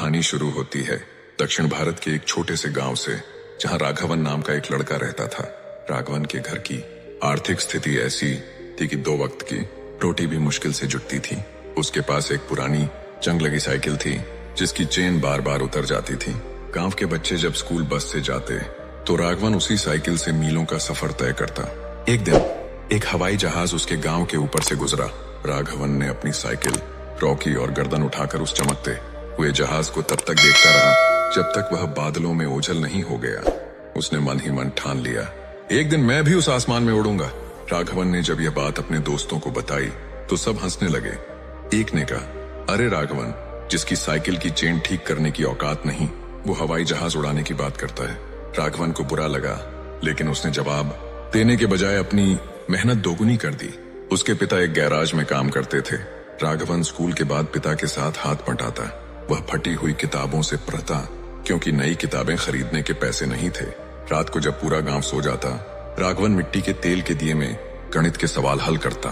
कहानी शुरू होती है दक्षिण भारत के एक छोटे से गांव से, जहां राघवन नाम का एक लड़का रहता था। राघवन के घर की आर्थिक स्थिति ऐसी थी कि 2 वक्त की रोटी भी मुश्किल से जुटती थी। उसके पास एक पुरानी जंग लगी साइकिल थी जिसकी चेन बार बार उतर जाती थी। गांव के बच्चे जब स्कूल बस से जाते तो राघवन उसी साइकिल से मीलों का सफर तय करता। एक दिन एक हवाई जहाज उसके गांव के ऊपर से गुजरा। राघवन ने अपनी साइकिल रॉकी और गर्दन उठाकर उस चमकते हुए जहाज को तब तक देखता रहा जब तक वह बादलों में ओझल नहीं हो गया। उसने मन ही मन ठान लिया, एक दिन मैं भी उस आसमान में उड़ूंगा। राघवन ने जब यह बात अपने दोस्तों को बताई तो सब हंसने लगे। एक ने कहा, अरे राघवन, जिसकी साइकिल की चेन ठीक करने की औकात नहीं, वो हवाई जहाज उड़ाने की बात करता है। राघवन को बुरा लगा, लेकिन उसने जवाब देने के बजाय अपनी मेहनत दोगुनी कर दी। उसके पिता एक गैराज में काम करते थे। राघवन स्कूल के बाद पिता के साथ हाथ बंटाता। वह फटी हुई किताबों से पढ़ता, क्योंकि नई किताबें खरीदने के पैसे नहीं थे। रात को जब पूरा गांव सो जाता, राघवन मिट्टी के तेल के दिए में गणित के सवाल हल करता।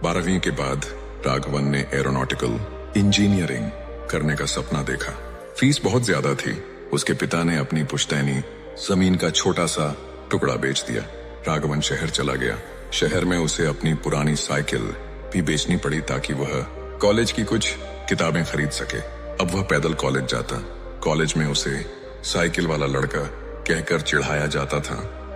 12वीं के बाद राघवन ने एरोनॉटिकल इंजीनियरिंग करने का सपना देखा। फीस बहुत ज्यादा थी। उसके पिता ने अपनी पुश्तैनी जमीन का छोटा सा टुकड़ा बेच दिया। राघवन शहर चला गया। शहर में उसे अपनी पुरानी साइकिल भी बेचनी पड़ी ताकि वह कॉलेज की कुछ किताबें खरीद सके। अब वह पैदल कॉलेज जाता। कॉलेज में उसे साइकिल वाला लड़का कहकर चिढ़ाया जाता था,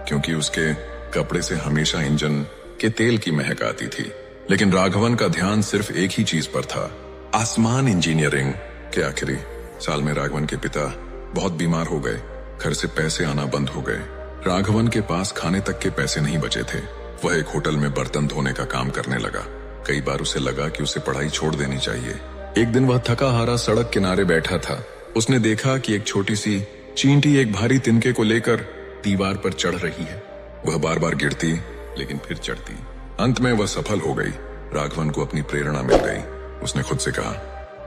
क्योंकि उसके कपड़े से हमेशा इंजन के तेल की महक आती थी। लेकिन राघवन का ध्यान सिर्फ एक ही चीज पर था, आसमान इंजीनियरिंग। के आखिरी साल में राघवन के पिता बहुत बीमार हो गए। घर से पैसे आना बंद हो गए। राघवन के पास खाने तक के पैसे नहीं बचे थे। वह एक होटल में बर्तन धोने का काम करने लगा। कई बार उसे लगा कि उसे पढ़ाई छोड़ देनी चाहिए। एक दिन वह थका हारा सड़क किनारे बैठा था। उसने देखा कि एक छोटी सी चींटी एक भारी तिनके को लेकर दीवार पर चढ़ रही है। वह बार बार गिरती, लेकिन फिर चढ़ती। अंत में वह सफल हो गई। राघवन को अपनी प्रेरणा मिल गई। उसने खुद से कहा,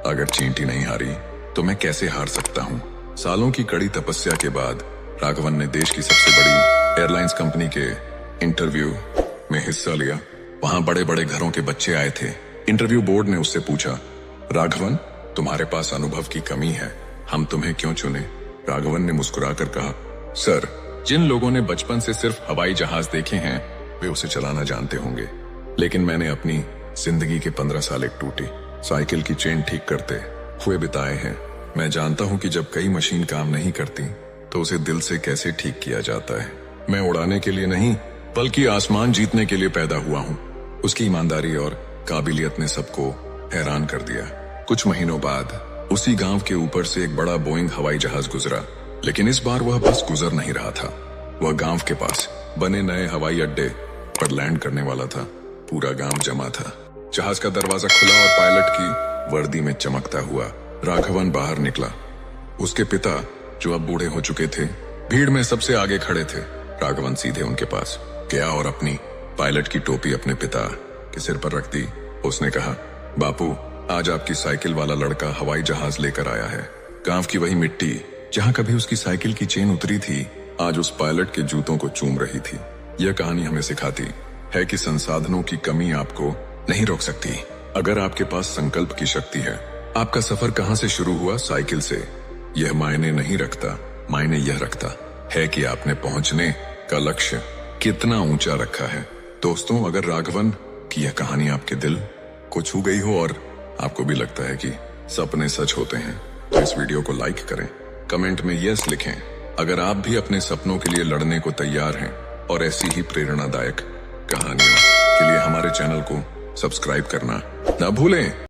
अगर चींटी नहीं हारी तो मैं कैसे हार सकता हूँ। सालों की कड़ी तपस्या के बाद राघवन ने देश की सबसे बड़ी एयरलाइंस कंपनी के इंटरव्यू में हिस्सा लिया। वहां बड़े बड़े घरों के बच्चे आए थे। इंटरव्यू बोर्ड ने उससे पूछा, राघवन, तुम्हारे पास अनुभव की कमी है, हम तुम्हें क्यों चुने? राघवन ने मुस्कुराकर कहा, सर, जिन लोगों ने बचपन से सिर्फ हवाई जहाज देखे हैं वे उसे चलाना जानते होंगे, लेकिन मैंने अपनी जिंदगी के 15 साल एक टूटी साइकिल की चेन ठीक करते हुए बिताए हैं। मैं जानता हूं कि जब कई मशीन काम नहीं करती तो उसे दिल से कैसे ठीक किया जाता है। मैं उड़ाने के लिए नहीं, बल्कि आसमान जीतने के लिए पैदा हुआ हूं। उसकी ईमानदारी और काबिलियत ने सबको हैरान कर दिया। कुछ महीनों बाद उसी गांव के ऊपर से एक बड़ा बोइंग हवाई जहाज गुजरा, लेकिन इस बार वह बस गुजर नहीं रहा था। वह गांव के पास बने नए हवाई अड्डे पर लैंड करने वाला था। पूरा गांव जमा था। जहाज का दरवाजा खुला और पायलट की वर्दी में चमकता हुआ राघवन बाहर निकला। उसके पिता, जो अब बूढ़े हो चुके थे, भीड़ में सबसे आगे खड़े थे। राघवन सीधे उनके पास गया और अपनी पायलट की टोपी अपने पिता के सिर पर रख दी। उसने कहा, बापू, आज आपकी साइकिल वाला लड़का हवाई जहाज लेकर आया है। गांव की वही मिट्टी जहां कभी उसकी साइकिल की चेन उतरी थी, आज उस पायलट के जूतों को चूम रही थी। यह कहानी हमें सिखाती है कि संसाधनों की कमी आपको नहीं रोक सकती, अगर आपके पास संकल्प की शक्ति है। आपका सफर कहां से शुरू हुआ, साइकिल से, यह मायने नहीं रखता। मायने यह रखता है कि आपने पहुंचने का लक्ष्य कितना ऊंचा रखा है। दोस्तों, अगर राघवन की यह कहानी आपके दिल को छू गई हो और आपको भी लगता है कि सपने सच होते हैं, तो इस वीडियो को लाइक करें, कमेंट में यस लिखें अगर आप भी अपने सपनों के लिए लड़ने को तैयार हैं। और ऐसी ही प्रेरणादायक कहानियों के लिए हमारे चैनल को सब्सक्राइब करना ना भूलें।